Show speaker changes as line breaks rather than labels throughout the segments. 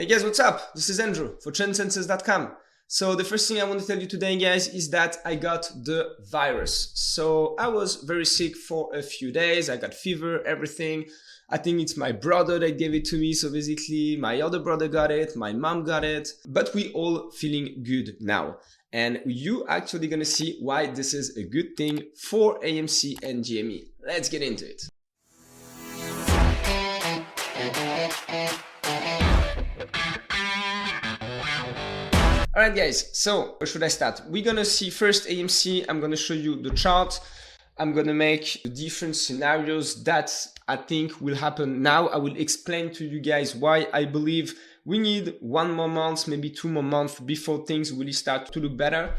Hey guys, what's up? This is Andrew for TRENDLINES.com. So the first thing I want to tell you today, guys, is that I got the virus. So I was very sick for a few days. I got fever, everything. I think it's my brother that gave it to me. So basically my other brother got it, my mom got it, but we all feeling good now. And you actually gonna see why this is a good thing for AMC and GME. Let's get into it. Alright guys, so where should I start? We're gonna see first AMC. I'm gonna show you the chart. I'm gonna make different scenarios that I think will happen now. I will explain to you guys why I believe we need 1 more month, maybe 2 more months before things really start to look better.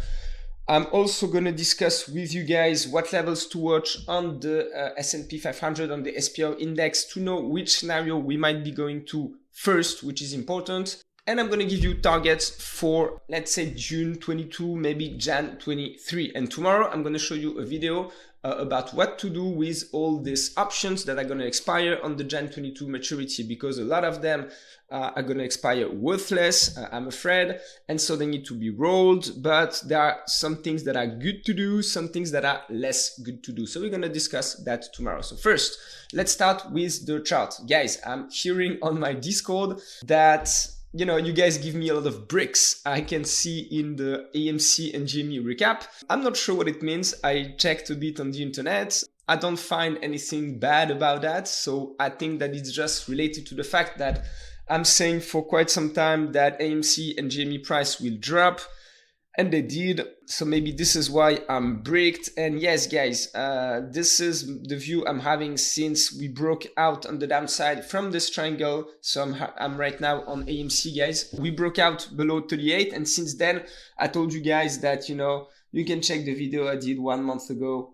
I'm also gonna discuss with you guys what levels to watch on the S&P 500, on the SPO index, to know which scenario we might be going to first, which is important. And I'm going to give you targets for, let's say, June 22, maybe Jan 23. And tomorrow I'm going to show you a video about what to do with all these options that are going to expire on the Jan 22 maturity, because a lot of them are going to expire worthless, I'm afraid. And so they need to be rolled, but there are some things that are good to do, some things that are less good to do. So we're going to discuss that tomorrow. So first, let's start with the chart. Guys, I'm hearing on my Discord that you guys give me a lot of bricks. I can see in the AMC and GME recap. I'm not sure what it means. I checked a bit on the internet. I don't find anything bad about that. So I think that it's just related to the fact that I'm saying for quite some time that AMC and GME price will drop. And they did. So maybe this is why I'm bricked. And yes, guys, this is the view I'm having since we broke out on the downside from this triangle. So I'm right now on AMC, guys. We broke out below 38. And since then, I told you guys that, you can check the video I did 1 month ago.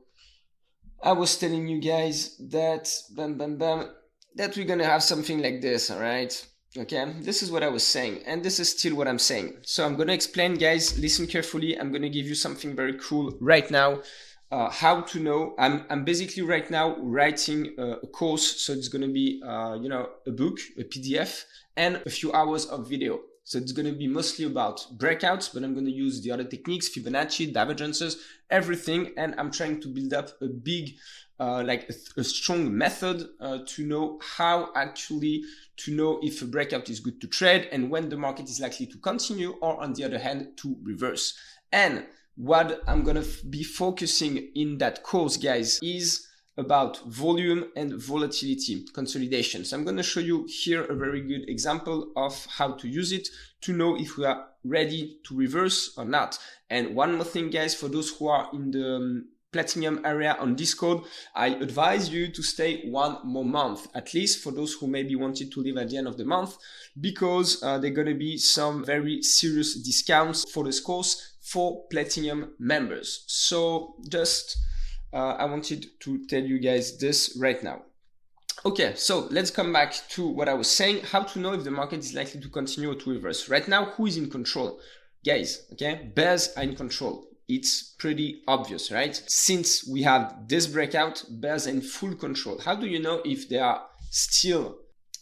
I was telling you guys that, that we're going to have something like this, all right? Okay, this is what I was saying, and this is still what I'm saying. So I'm going to explain, guys, listen carefully. I'm going to give you something very cool right now, how to know. I'm basically right now writing a course. So it's going to be, a book, a PDF, and a few hours of video. So it's going to be mostly about breakouts, but I'm going to use the other techniques, Fibonacci, divergences, everything. And I'm trying to build up a big, a strong method to know how actually to know if a breakout is good to trade and when the market is likely to continue, or on the other hand, to reverse. And what I'm going to be focusing in that course, guys, is about volume and volatility consolidation. So I'm going to show you here a very good example of how to use it to know if we are ready to reverse or not. And one more thing, guys, for those who are in the Platinum area on Discord, I advise you to stay 1 more month, at least for those who maybe wanted to leave at the end of the month, because there are going to be some very serious discounts for this course for Platinum members. So just I wanted to tell you guys this right now. Okay, so let's come back to what I was saying, how to know if the market is likely to continue or to reverse. Right now, who is in control? Guys, okay, bears are in control. It's pretty obvious, right? Since we have this breakout, bears are in full control. How do you know if they are still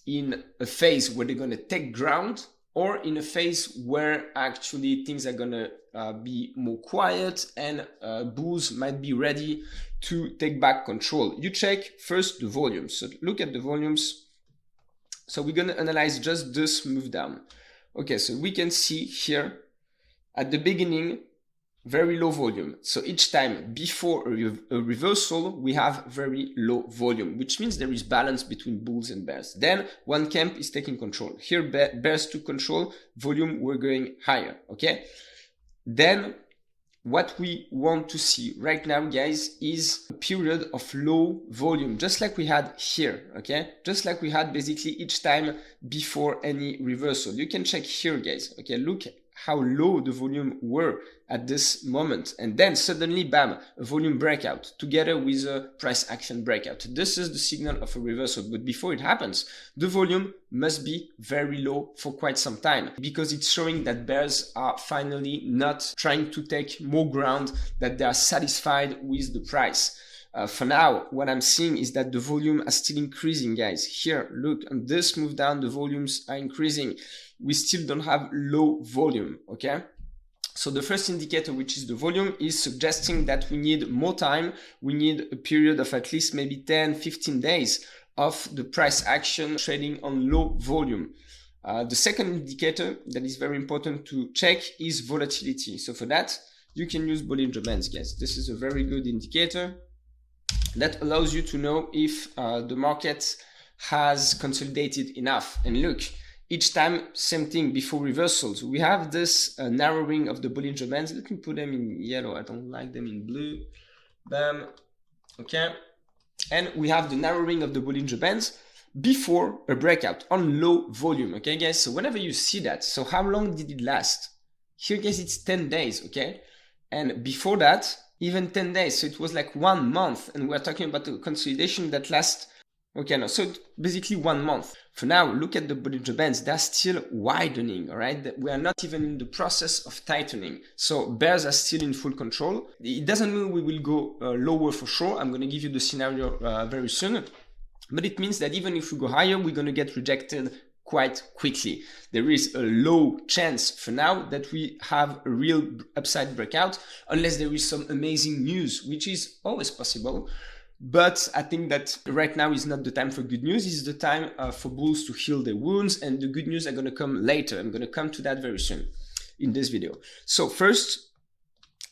in a phase where they're going to take ground, or in a phase where actually things are going to be more quiet and bulls might be ready to take back control? You check first the volumes. So look at the volumes. So we're going to analyze just this move down. Okay, so we can see here at the beginning, very low volume. So each time before a reversal, we have very low volume, which means there is balance between bulls and bears. Then one camp is taking control. Here, bears took control, volume were going higher, okay? Then what we want to see right now, guys, is a period of low volume, just like we had here, okay? Just like we had basically each time before any reversal. You can check here, guys, okay? Look how low the volume were at this moment, and then suddenly, bam, a volume breakout together with a price action breakout. This is the signal of a reversal, but before it happens, the volume must be very low for quite some time, because it's showing that bears are finally not trying to take more ground, that they are satisfied with the price. For now, what I'm seeing is that the volume is still increasing, guys. Here, look, on this move down, the volumes are increasing. We still don't have low volume, okay? So the first indicator, which is the volume, is suggesting that we need more time. We need a period of at least maybe 10, 15 days of the price action trading on low volume. The second indicator that is very important to check is volatility. So for that, you can use Bollinger Bands, guys. This is a very good indicator that allows you to know if the market has consolidated enough. And look, each time, same thing before reversals. We have this narrowing of the Bollinger Bands. Let me put them in yellow. I don't like them in blue. Bam. Okay. And we have the narrowing of the Bollinger Bands before a breakout on low volume. Okay, guys. So whenever you see that, so how long did it last? Here, guys, it's 10 days. Okay. And before that, even 10 days. So it was like 1 month. And we're talking about a consolidation that lasts. Okay, no, so basically 1 month. For now, look at the Bollinger Bands. They're still widening, all right? We are not even in the process of tightening. So bears are still in full control. It doesn't mean we will go lower for sure. I'm going to give you the scenario very soon. But it means that even if we go higher, we're going to get rejected quite quickly. There is a low chance for now that we have a real upside breakout, unless there is some amazing news, which is always possible. But I think that right now is not the time for good news. It's the time for bulls to heal their wounds, and the good news are going to come later. I'm going to come to that very soon in this video. So first,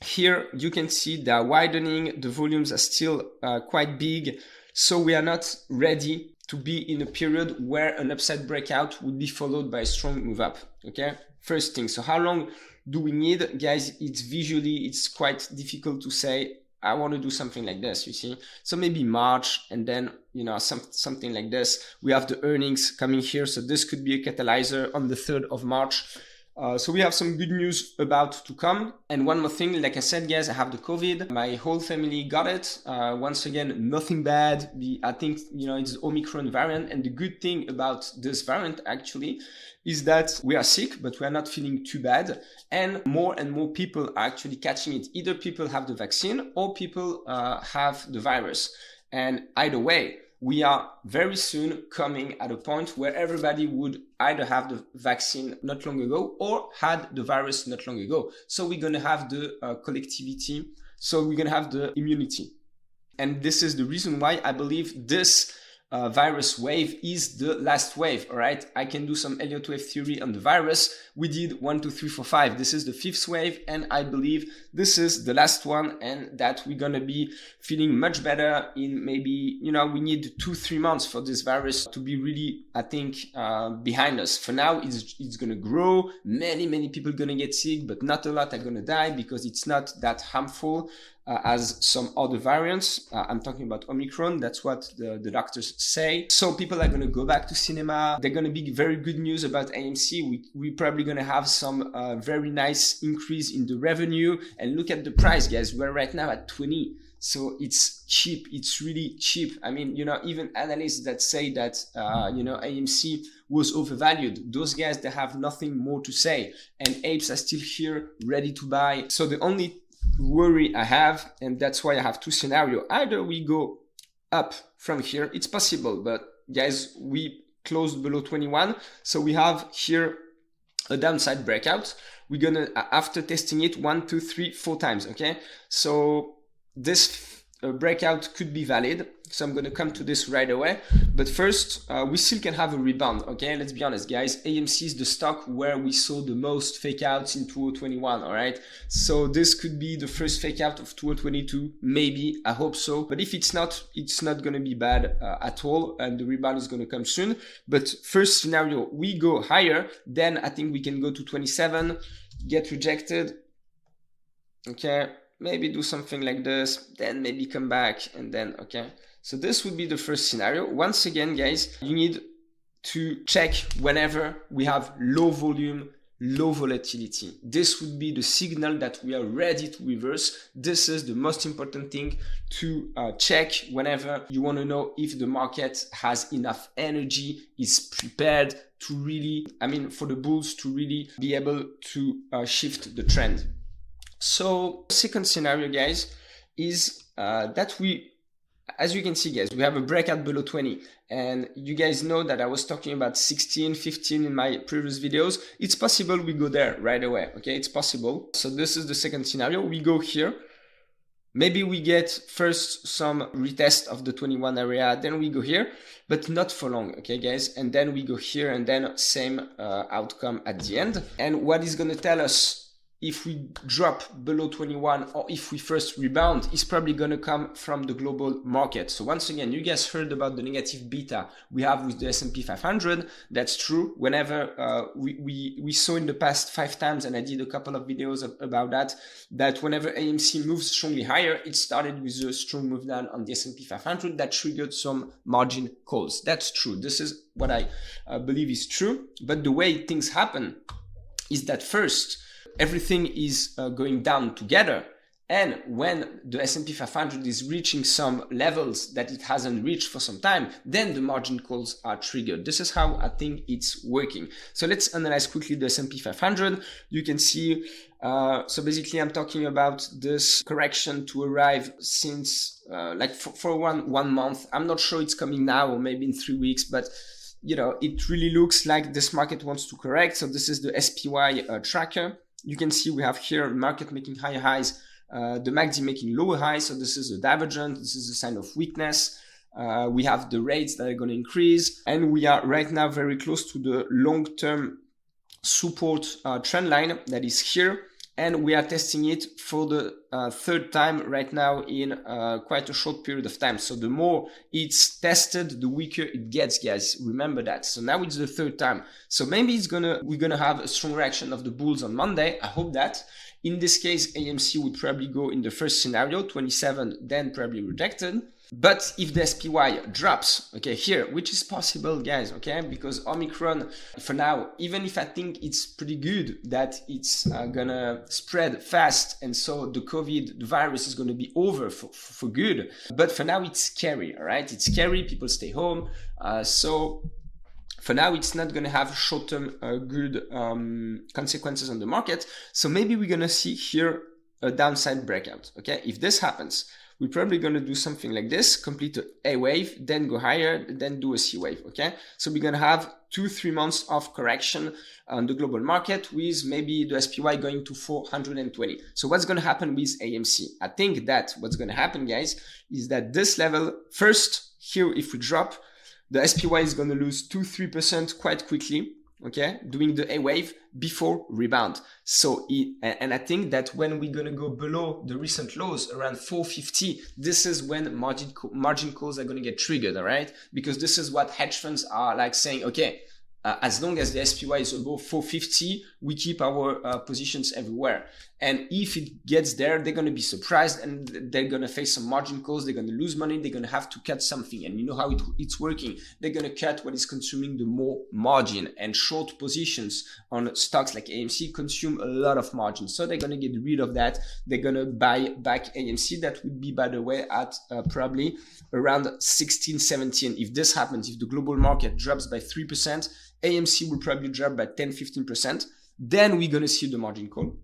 here you can see they are widening. The volumes are still quite big. So we are not ready to be in a period where an upside breakout would be followed by a strong move up. Okay, first thing. So how long do we need? Guys, it's quite difficult to say. I want to do something like this, you see. So maybe March, and then, you know, something like this. We have the earnings coming here. So this could be a catalyzer on the 3rd of March. So we have some good news about to come. And one more thing, like I said, guys, I have the COVID. My whole family got it. Once again, nothing bad. I think, you know, it's the Omicron variant. And the good thing about this variant actually is that we are sick, but we are not feeling too bad. And more people are actually catching it. Either people have the vaccine or people have the virus. And either way, we are very soon coming at a point where everybody would either have the vaccine not long ago or had the virus not long ago. So we're going to have the collectivity. So we're going to have the immunity. And this is the reason why I believe this virus wave is the last wave. All right, I can do some ELLIOTT wave theory on the virus. We did 1, 2, 3, 4, 5. This is the 5th wave, and I believe this is the last one, and that we're gonna be feeling much better in maybe, you know, we need 2-3 months for this virus to be really, I think, behind us. For now, it's gonna grow. Many people gonna get sick, but not a lot are gonna die because it's not that harmful as some other variants. I'm talking about Omicron. That's what the doctors say. So people are going to go back to cinema. They're going to be very good news about AMC. We're probably going to have some very nice increase in the revenue. And look at the price, guys. We're right now at 20. So it's cheap. It's really cheap. I mean, you know, even analysts that say that, you know, AMC was overvalued, those guys, they have nothing more to say. And apes are still here ready to buy. So the only worry I have, and that's why I have 2 scenarios. Either we go up from here, it's possible, but guys, we closed below 21, so we have here a downside breakout. We're gonna, after testing it 1, 2, 3, 4 times, okay? So this breakout could be valid, so I'm gonna come to this right away. But first, we still can have a rebound, okay? Let's be honest, guys. AMC is the stock where we saw the most fake outs in 2021, all right? So this could be the first fake out of 2022, maybe. I hope so. But if it's not gonna be bad at all, and the rebound is gonna come soon. But first scenario, we go higher, then I think we can go to 27, get rejected, okay? Maybe do something like this, then maybe come back, and then, okay. So this would be the first scenario. Once again, guys, you need to check whenever we have low volume, low volatility. This would be the signal that we are ready to reverse. This is the most important thing to check whenever you want to know if the market has enough energy, is prepared to really, I mean, for the bulls to really be able to shift the trend. So second scenario, guys, is that we as you can see, guys, we have a breakout below 20, and you guys know that I was talking about 16, 15 in my previous videos. It's possible we go there right away. Okay, it's possible. So this is the second scenario. We go here. Maybe we get first some retest of the 21 area, then we go here, but not for long, okay, guys? And then we go here, and then same outcome at the end. And what is going to tell us if we drop below 21 or if we first rebound is probably going to come from the global market. So once again, you guys heard about the negative beta we have with the S&P 500. That's true. Whenever we saw in the past 5 times, and I did a couple of videos about that whenever AMC moves strongly higher, it started with a strong move down on the S&P 500 that triggered some margin calls. That's true. This is what I believe is true. But the way things happen is that first, everything is going down together, and when the S&P 500 is reaching some levels that it hasn't reached for some time, then the margin calls are triggered. This is how I think it's working. So let's analyze quickly the S&P 500. You can see, so basically I'm talking about this correction to arrive since like for one month. I'm not sure it's coming now or maybe in 3 weeks, but you know, it really looks like this market wants to correct. So this is the SPY tracker. You can see we have here market making higher highs, the MACD making lower highs. So this is a divergence. This is a sign of weakness. We have the rates that are going to increase, and we are right now very close to the long-term support trend line that is here. And we are testing it for the third time right now in quite a short period of time. So the more it's tested, the weaker it gets, guys. Remember that. So now it's the third time. So maybe we're gonna have a strong reaction of the bulls on Monday. I hope that. In this case, AMC would probably go in the first scenario, 27, then probably rejected. But if the SPY drops, okay, here, which is possible, guys, okay, because Omicron, for now, even if I think it's pretty good that it's gonna spread fast, and so the virus is gonna be over for good, but for now it's scary, all right? It's scary, people stay home, so for now, it's not going to have short-term good consequences on the market. So maybe we're going to see here a downside breakout, okay? If this happens, we're probably going to do something like this, complete a wave, then go higher, then do a C wave, okay? So we're going to have 2-3 months of correction on the global market with maybe the SPY going to 420. So what's going to happen with AMC? I think that what's going to happen, guys, is that this level, first, here, if we drop, the SPY is going to lose 2-3% quite quickly, okay, doing the A wave before rebound. So, and I think that when we're going to go below the recent lows around 450, this is when margin calls are going to get triggered, all right? Because this is what hedge funds are like saying, okay, as long as the SPY is above 450, we keep our positions everywhere. And if it gets there, they're going to be surprised and they're going to face some margin calls. They're going to lose money. They're going to have to cut something. And you know how it's working. They're going to cut what is consuming the more margin. And short positions on stocks like AMC consume a lot of margin. So they're going to get rid of that. They're going to buy back AMC. That would be, by the way, at probably around 16, 17. If this happens, if the global market drops by 3%, AMC will probably drop by 10, 15%. Then we're going to see the margin call.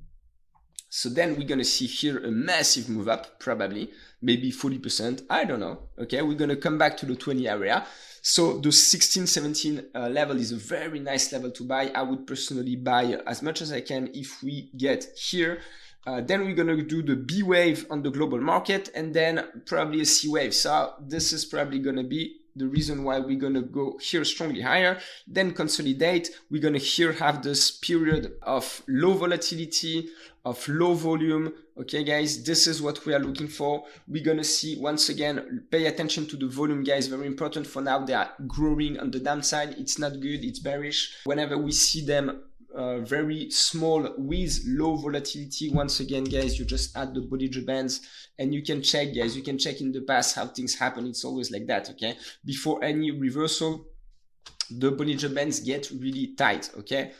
So then we're going to see here a massive move up, probably, maybe 40%. I don't know. Okay, we're going to come back to the 20 area. So the 16, 17 level is a very nice level to buy. I would personally buy as much as I can if we get here. Then we're going to do the B wave on the global market and then probably a C wave. So this is probably going to be the reason why we're going to go here strongly higher, then consolidate. We're going to here have this period of low volatility, of low volume. Okay, guys, this is what we are looking for. We're going to see, once again, pay attention to the volume, guys. Very important for now. They are growing on the downside. It's not good. It's bearish. Whenever we see them very small with low volatility, once again, guys, you just add the Bollinger Bands and you can check, guys, you can check in the past how things happen. It's always like that, okay? Before any reversal, the Bollinger Bands get really tight, okay?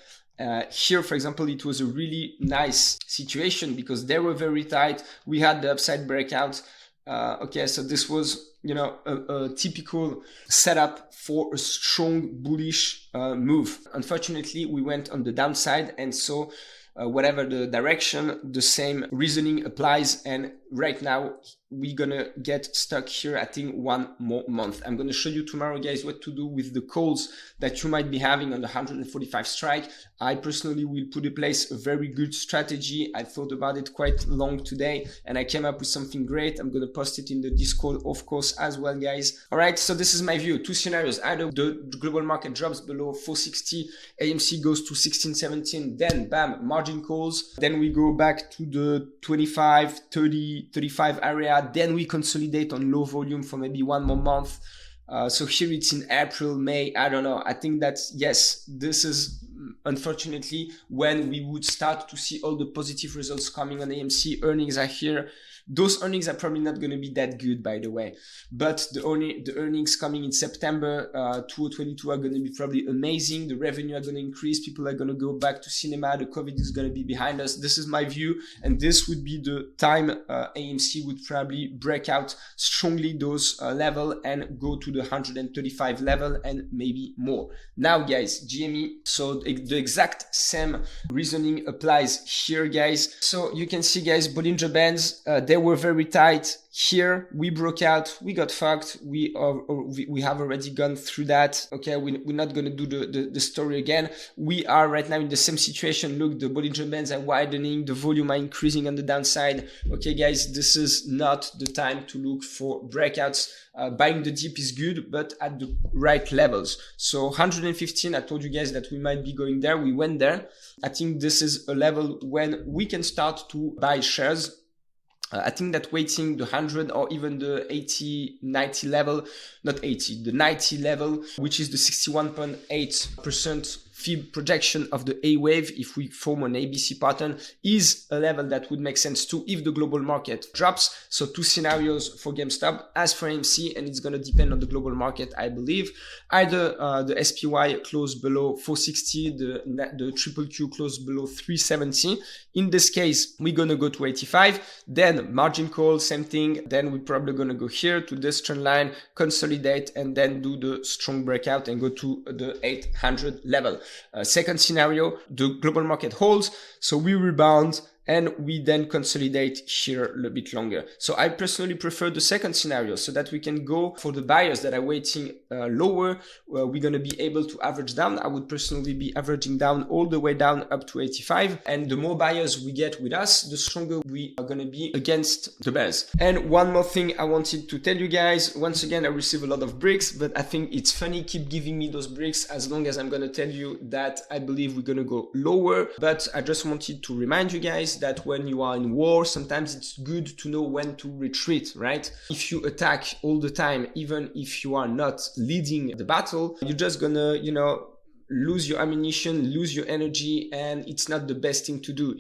Here, for example, it was a really nice situation because they were very tight. We had the upside breakout. Okay, so this was, you know, a typical setup for a strong bullish move. Unfortunately, we went on the downside, and so whatever the direction, the same reasoning applies. And right now, we're gonna get stuck here, I think, one more month. I'm gonna show you tomorrow, guys, what to do with the calls that you might be having on the 145 strike. I personally will put in place a very good strategy. I thought about it quite long today and I came up with something great. I'm gonna post it in the Discord, of course, as well, guys. All right, so this is my view. Two scenarios: either the global market drops below 460, AMC goes to 16, 17, then bam, margin calls, then we go back to the 25, 30, 35 area, then we consolidate on low volume for maybe one more month. So here it's in April, May, I don't know. I think that, yes, this is unfortunately when we would start to see all the positive results coming on AMC. Earnings are here. Those earnings are probably not going to be that good, by the way, but the earnings coming in September 2022 are going to be probably amazing. The revenue are going to increase. People are going to go back to cinema. The COVID is going to be behind us. This is my view, and this would be the time AMC would probably break out strongly those level and go to the 135 level and maybe more. Now, guys, GME. So the exact same reasoning applies here, guys. So you can see, guys, Bollinger Bands, they were very tight here. We broke out, we got fucked. We have already gone through that. Okay, we're not gonna do the story again. We are right now in the same situation. Look, the Bollinger Bands are widening, the volume are increasing on the downside. Okay, guys, this is not the time to look for breakouts. Buying the dip is good, but at the right levels. So 115, I told you guys that we might be going there. We went there. I think this is a level when we can start to buy shares. I think that waiting the 100 or even the 80, 90 level, not 80, the 90 level, which is the 61.8% Fib projection of the A wave, if we form an ABC pattern, is a level that would make sense too if the global market drops. So two scenarios for GameStop as for AMC, and it's going to depend on the global market, I believe. Either the SPY closed below 460, the triple Q closed below 370. In this case, we're going to go to 85, then margin call, same thing. Then we're probably going to go here to this trend line, consolidate, and then do the strong breakout and go to the 800 level. Second scenario, the global market holds, so we rebound and we then consolidate here a little bit longer. So I personally prefer the second scenario so that we can go for the buyers that are waiting lower. We're going to be able to average down. I would personally be averaging down all the way down up to 85. And the more buyers we get with us, the stronger we are going to be against the bears. And one more thing I wanted to tell you guys. Once again, I receive a lot of bricks, but I think it's funny. Keep giving me those bricks as long as I'm going to tell you that I believe we're going to go lower. But I just wanted to remind you guys that when you are in war, sometimes it's good to know when to retreat, right? If you attack all the time, even if you are not leading the battle, you're just gonna, lose your ammunition, lose your energy, and it's not the best thing to do.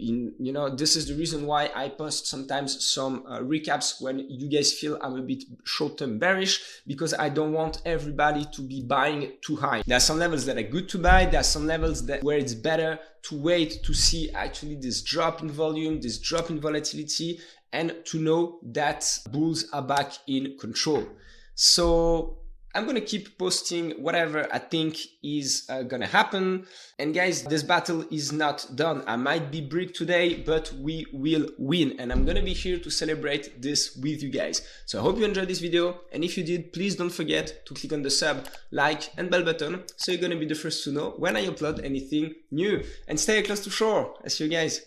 This is the reason why I post sometimes some recaps when you guys feel I'm a bit short-term bearish, because I don't want everybody to be buying too high. There are some levels that are good to buy. There are some levels where it's better to wait to see actually this drop in volume, this drop in volatility, and to know that bulls are back in control. So I'm going to keep posting whatever I think is going to happen. And guys, this battle is not done. I might be bricked today, but we will win. And I'm going to be here to celebrate this with you guys. So I hope you enjoyed this video. And if you did, please don't forget to click on the sub, like, and bell button, so you're going to be the first to know when I upload anything new. And stay close to shore. I'll see you guys.